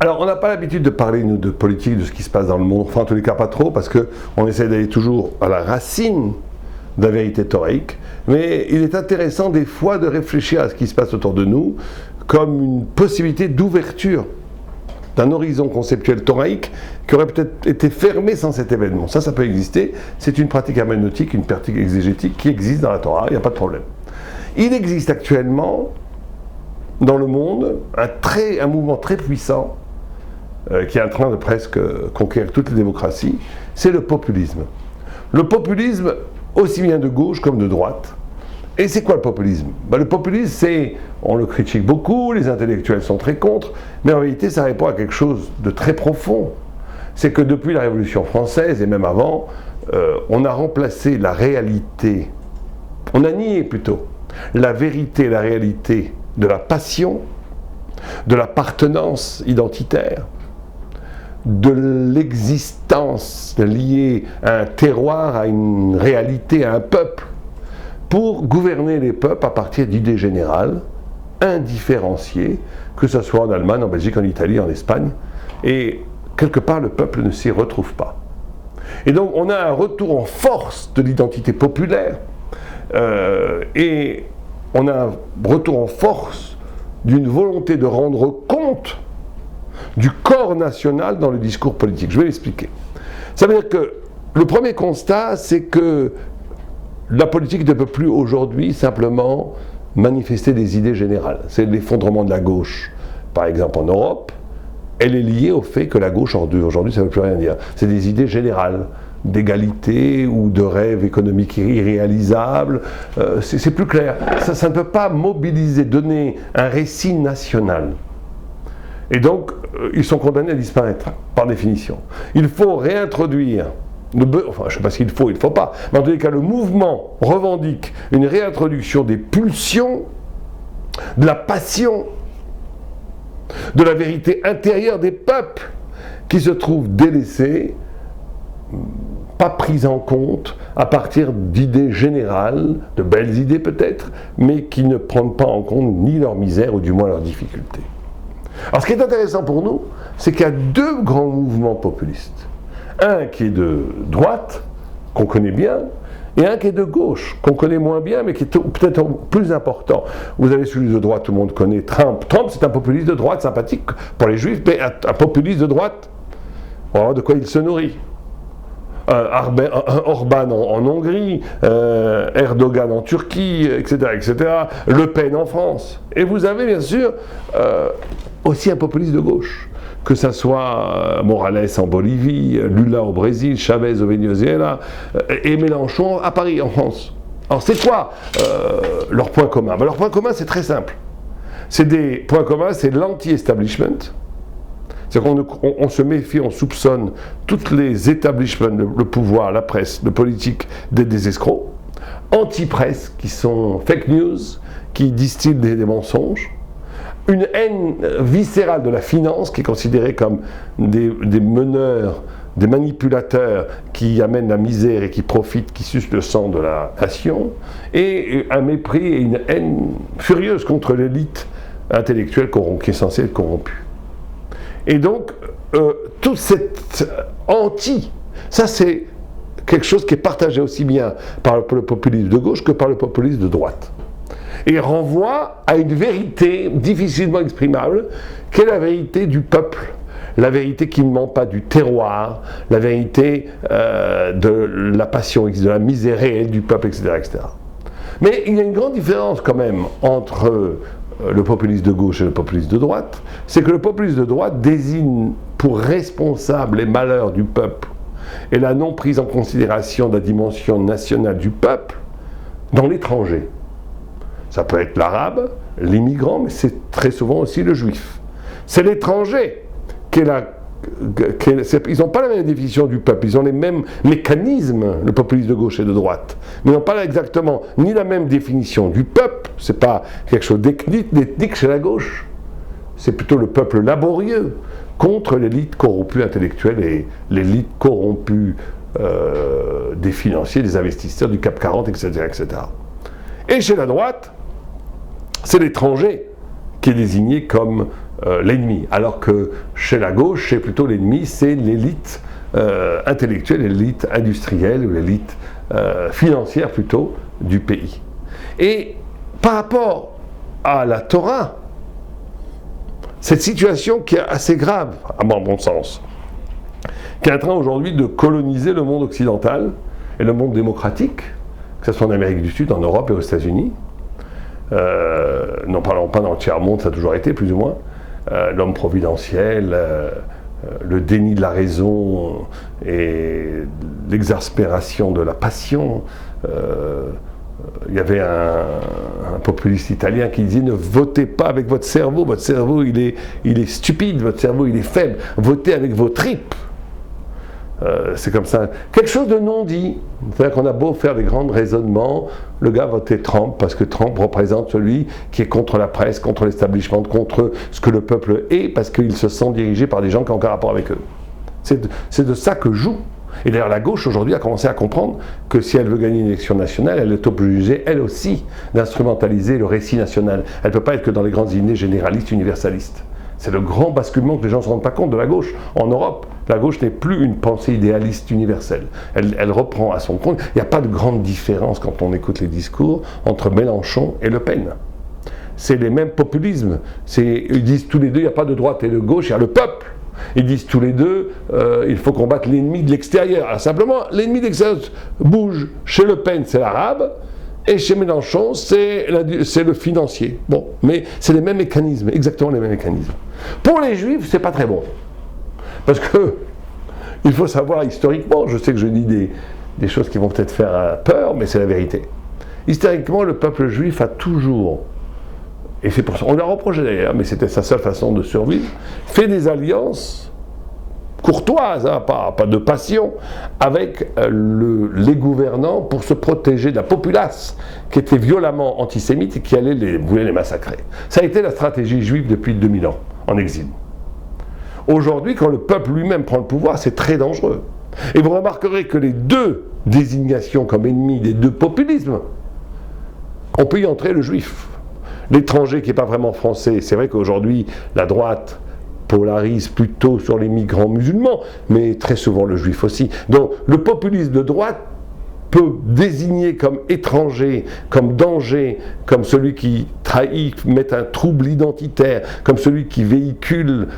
Alors, on n'a pas l'habitude de parler, nous, de politique, de ce qui se passe dans le monde, enfin, en tous les cas, pas trop, parce qu'on essaie d'aller toujours à la racine de la vérité thoraïque, mais il est intéressant, des fois, de réfléchir à ce qui se passe autour de nous comme une possibilité d'ouverture d'un horizon conceptuel thoraïque qui aurait peut-être été fermé sans cet événement. Ça peut exister, c'est une pratique herméneutique, une pratique exégétique qui existe dans la Torah, il n'y a pas de problème. Il existe actuellement, dans le monde, un mouvement très puissant, qui est en train de presque conquérir toutes les démocraties, c'est le populisme. Le populisme, aussi bien de gauche comme de droite. Et c'est quoi le populisme ? Le populisme, on le critique beaucoup, les intellectuels sont très contre, mais en réalité, ça répond à quelque chose de très profond. C'est que depuis la Révolution française, et même avant, on a remplacé la réalité, on a nié plutôt, la vérité, la réalité de la passion, de l'appartenance identitaire, de l'existence liée à un terroir, à une réalité, à un peuple, pour gouverner les peuples à partir d'idées générales, indifférenciées, que ce soit en Allemagne, en Belgique, en Italie, en Espagne, et quelque part le peuple ne s'y retrouve pas. Et donc on a un retour en force de l'identité populaire, et on a un retour en force d'une volonté de rendre compte du corps national dans le discours politique. Je vais l'expliquer. Ça veut dire que le premier constat, c'est que la politique ne peut plus aujourd'hui simplement manifester des idées générales. C'est l'effondrement de la gauche, par exemple en Europe. Elle est liée au fait que la gauche aujourd'hui, ça ne veut plus rien dire. C'est des idées générales, d'égalité ou de rêves économiques irréalisables. C'est plus clair. Ça ne peut pas mobiliser, donner un récit national. Et donc, ils sont condamnés à disparaître, par définition. Il faut réintroduire, je ne sais pas s'il faut, il ne faut pas, mais en tous les cas, le mouvement revendique une réintroduction des pulsions, de la passion, de la vérité intérieure des peuples qui se trouvent délaissés, pas pris en compte à partir d'idées générales, de belles idées peut-être, mais qui ne prennent pas en compte ni leur misère ou du moins leurs difficultés. Alors ce qui est intéressant pour nous, c'est qu'il y a deux grands mouvements populistes. Un qui est de droite, qu'on connaît bien, et un qui est de gauche, qu'on connaît moins bien, mais qui est peut-être plus important. Vous avez celui de droite, tout le monde connaît Trump. Trump, c'est un populiste de droite, sympathique pour les juifs, mais un populiste de droite, on va voir de quoi il se nourrit. Orban en Hongrie, Erdogan en Turquie, etc., etc., Le Pen en France. Et vous avez bien sûr aussi un populiste de gauche, que ce soit Morales en Bolivie, Lula au Brésil, Chavez au Venezuela, et Mélenchon à Paris, en France. Alors c'est quoi leur point commun ? Leur point commun, c'est très simple. C'est des points communs, c'est l'anti-establishment. C'est-à-dire qu'on se méfie, on soupçonne tous les établissements, le pouvoir, la presse, le politique, d'être des escrocs. Anti-presse, qui sont fake news, qui distillent des mensonges. Une haine viscérale de la finance, qui est considérée comme des meneurs, des manipulateurs qui amènent la misère et qui profitent, qui sucent le sang de la nation. Et un mépris et une haine furieuse contre l'élite intellectuelle qui est censée être corrompue. Et donc, toute cette ça c'est quelque chose qui est partagé aussi bien par le populisme de gauche que par le populisme de droite. Et renvoie à une vérité difficilement exprimable, qui est la vérité du peuple, la vérité qui ne ment pas du terroir, la vérité de la passion, de la misère réelle du peuple, etc., etc. Mais il y a une grande différence quand même entre le populisme de gauche et le populisme de droite, c'est que le populisme de droite désigne pour responsable les malheurs du peuple et la non prise en considération de la dimension nationale du peuple dans l'étranger. Ça peut être l'arabe, l'immigrant, mais c'est très souvent aussi le juif. C'est l'étranger qui est ils n'ont pas la même définition du peuple, ils ont les mêmes mécanismes, le populisme de gauche et de droite, mais ils n'ont pas exactement ni la même définition du peuple, c'est pas quelque chose d'ethnique chez la gauche, c'est plutôt le peuple laborieux contre l'élite corrompue intellectuelle et l'élite corrompue des financiers, des investisseurs du CAC 40, etc., etc. Et chez la droite, c'est l'étranger qui est désigné comme l'ennemi. Alors que chez la gauche, c'est plutôt l'ennemi, c'est l'élite intellectuelle, l'élite industrielle ou l'élite financière plutôt du pays. Et par rapport à la Torah, cette situation qui est assez grave, à mon bon sens, qui est en train aujourd'hui de coloniser le monde occidental et le monde démocratique, que ce soit en Amérique du Sud, en Europe et aux États-Unis, n'en parlons pas dans le tiers-monde, ça a toujours été plus ou moins, l'homme providentiel, le déni de la raison et l'exaspération de la passion. Il y avait un populiste italien qui disait « Ne votez pas avec votre cerveau il est stupide, votre cerveau il est faible, votez avec vos tripes ». C'est comme ça, quelque chose de non dit. C'est-à-dire qu'on a beau faire des grands raisonnements, le gars votait Trump parce que Trump représente celui qui est contre la presse, contre l'establishment, contre ce que le peuple est, parce qu'il se sent dirigé par des gens qui ont aucun rapport avec eux. C'est de ça que joue. Et d'ailleurs la gauche aujourd'hui a commencé à comprendre que si elle veut gagner une élection nationale, elle est obligée elle aussi d'instrumentaliser le récit national. Elle ne peut pas être que dans les grandes idées généralistes, universalistes. C'est le grand basculement que les gens ne se rendent pas compte de la gauche. En Europe, la gauche n'est plus une pensée idéaliste universelle. Elle reprend à son compte. Il n'y a pas de grande différence quand on écoute les discours entre Mélenchon et Le Pen. C'est les mêmes populismes. Ils disent tous les deux, il n'y a pas de droite et de gauche, il y a le peuple. Ils disent tous les deux, il faut combattre l'ennemi de l'extérieur. Alors simplement, l'ennemi de l'extérieur bouge. Chez Le Pen, c'est l'arabe. Et chez Mélenchon, c'est le financier. Bon, mais c'est les mêmes mécanismes, exactement les mêmes mécanismes. Pour les Juifs, c'est pas très bon. Parce que, il faut savoir historiquement, je sais que je dis des choses qui vont peut-être faire peur, mais c'est la vérité. Historiquement, le peuple juif a toujours, et c'est pour ça, on l'a reproché d'ailleurs, mais c'était sa seule façon de survivre, fait des alliances courtoise, hein, pas de passion, avec les gouvernants pour se protéger de la populace qui était violemment antisémite et qui voulait les massacrer. Ça a été la stratégie juive depuis 2000 ans, en exil. Aujourd'hui, quand le peuple lui-même prend le pouvoir, c'est très dangereux. Et vous remarquerez que les deux désignations comme ennemis des deux populismes, on peut y entrer le juif. L'étranger qui n'est pas vraiment français, c'est vrai qu'aujourd'hui, la droite polarise plutôt sur les migrants musulmans, mais très souvent le juif aussi. Donc le populisme de droite peut désigner comme étranger, comme danger, comme celui qui trahit, met un trouble identitaire, comme celui qui véhicule,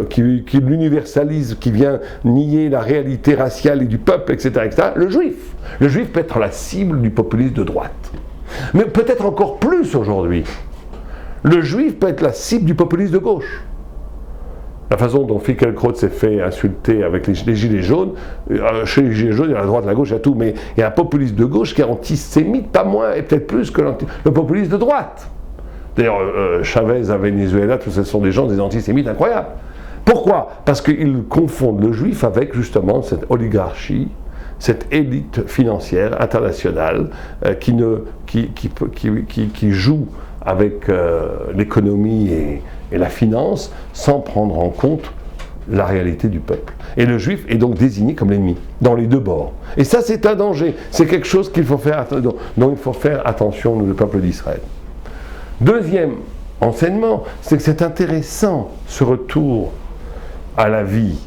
qui l'universalise, qui vient nier la réalité raciale et du peuple, etc., etc. Le juif. Le juif peut être la cible du populisme de droite. Mais peut-être encore plus aujourd'hui. Le juif peut être la cible du populisme de gauche. La façon dont Finkielkraut s'est fait insulter avec les gilets jaunes, chez les gilets jaunes, il y a la droite, la gauche, il y a tout, mais il y a un populisme de gauche qui est antisémite, pas moins et peut-être plus que le populisme de droite. D'ailleurs, Chavez à Venezuela, tout ce sont des gens, des antisémites incroyables. Pourquoi ? Parce qu'ils confondent le juif avec justement cette oligarchie, cette élite financière internationale qui joue avec l'économie et la finance sans prendre en compte la réalité du peuple. Et le juif est donc désigné comme l'ennemi, dans les deux bords. Et ça, c'est un danger. C'est quelque chose dont il faut faire attention, nous, le peuple d'Israël. Deuxième enseignement, c'est que c'est intéressant, ce retour à la vie.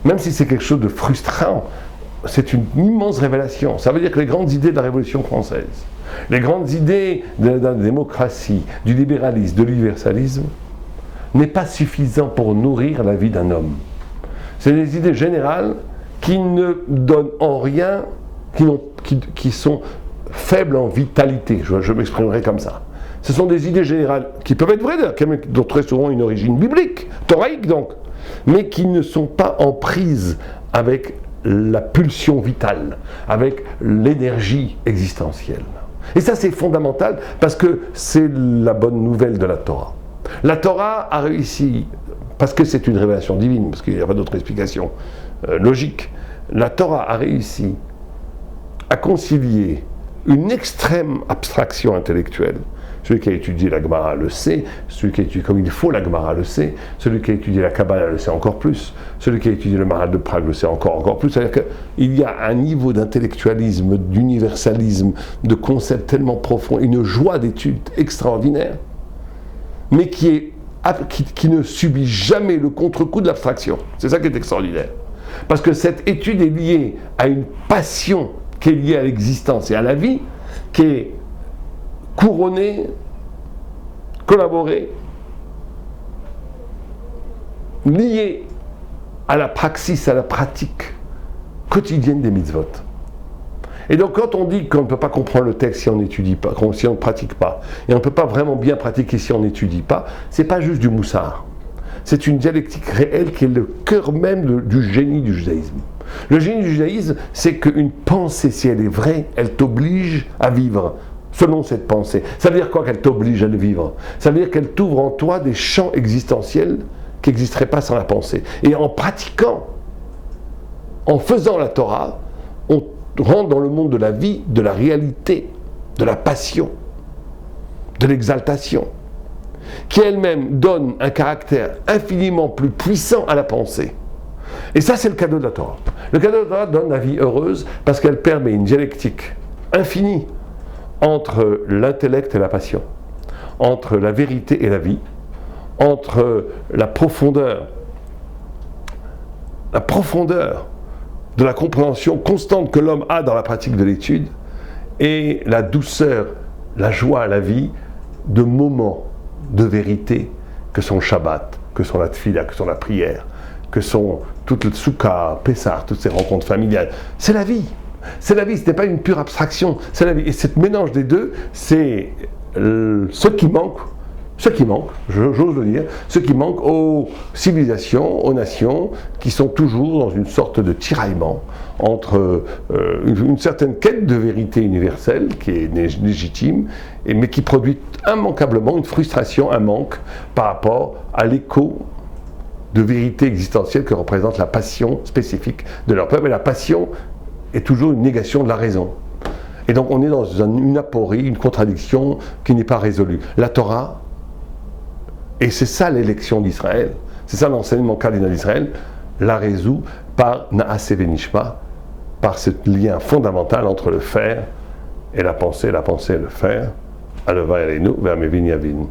Même si c'est quelque chose de frustrant, c'est une immense révélation. Ça veut dire que les grandes idées de la Révolution française, les grandes idées de la démocratie, du libéralisme, de l'universalisme, n'est pas suffisant pour nourrir la vie d'un homme. C'est des idées générales qui ne donnent en rien, qui sont faibles en vitalité, je m'exprimerai comme ça. Ce sont des idées générales qui peuvent être vraies, qui ont très souvent une origine biblique, thoraïque donc, mais qui ne sont pas en prise avec la pulsion vitale, avec l'énergie existentielle. Et ça, c'est fondamental parce que c'est la bonne nouvelle de la Torah. La Torah a réussi, parce que c'est une révélation divine, parce qu'il n'y a pas d'autre explication logique, la Torah a réussi à concilier une extrême abstraction intellectuelle. Celui qui a étudié la Gemara le sait, celui qui a étudié comme il faut la Gemara le sait, celui qui a étudié la Kabbalah le sait encore plus, celui qui a étudié le Maharal de Prague le sait encore plus. C'est-à-dire qu'il y a un niveau d'intellectualisme, d'universalisme, de concepts tellement profonds, une joie d'étude extraordinaire, mais qui est qui ne subit jamais le contre-coup de l'abstraction. C'est ça qui est extraordinaire. Parce que cette étude est liée à une passion qui est liée à l'existence et à la vie, qui est couronnée, collaborée, liée à la praxis, à la pratique quotidienne des mitzvot. Et donc quand on dit qu'on ne peut pas comprendre le texte si on n'étudie pas, si on ne pratique pas, et on ne peut pas vraiment bien pratiquer si on n'étudie pas, c'est pas juste du moussard. C'est une dialectique réelle qui est le cœur même du génie du judaïsme. Le génie du judaïsme, c'est qu'une pensée, si elle est vraie, elle t'oblige à vivre selon cette pensée. Ça veut dire quoi qu'elle t'oblige à le vivre? Ça veut dire qu'elle t'ouvre en toi des champs existentiels qui n'existeraient pas sans la pensée. Et en pratiquant, en faisant la Torah, on rentre dans le monde de la vie, de la réalité, de la passion, de l'exaltation, qui elle-même donne un caractère infiniment plus puissant à la pensée. Et ça, c'est le cadeau de la Torah. Le cadeau de la Torah donne la vie heureuse parce qu'elle permet une dialectique infinie entre l'intellect et la passion, entre la vérité et la vie, entre la profondeur de la compréhension constante que l'homme a dans la pratique de l'étude et la douceur, la joie à la vie de moments de vérité que sont le Shabbat, que sont la Tfila, que sont la prière, que sont toutes le Souka, Pessah, toutes ces rencontres familiales. C'est la vie. C'est la vie, ce n'est pas une pure abstraction, c'est la vie. Et ce mélange des deux, c'est ce qui manque, j'ose le dire, ce qui manque aux civilisations, aux nations, qui sont toujours dans une sorte de tiraillement entre une certaine quête de vérité universelle, qui est légitime, mais qui produit immanquablement une frustration, un manque par rapport à l'écho de vérité existentielle que représente la passion spécifique de leur peuple. Et la passion est toujours une négation de la raison. Et donc on est dans une aporie, une contradiction qui n'est pas résolue. La Torah, et c'est ça l'élection d'Israël, c'est ça l'enseignement cardinal d'Israël, la résout par Naaseh Venishma, par ce lien fondamental entre le faire et la pensée et le faire. Aleva Elenu, vers Mevin Yavin.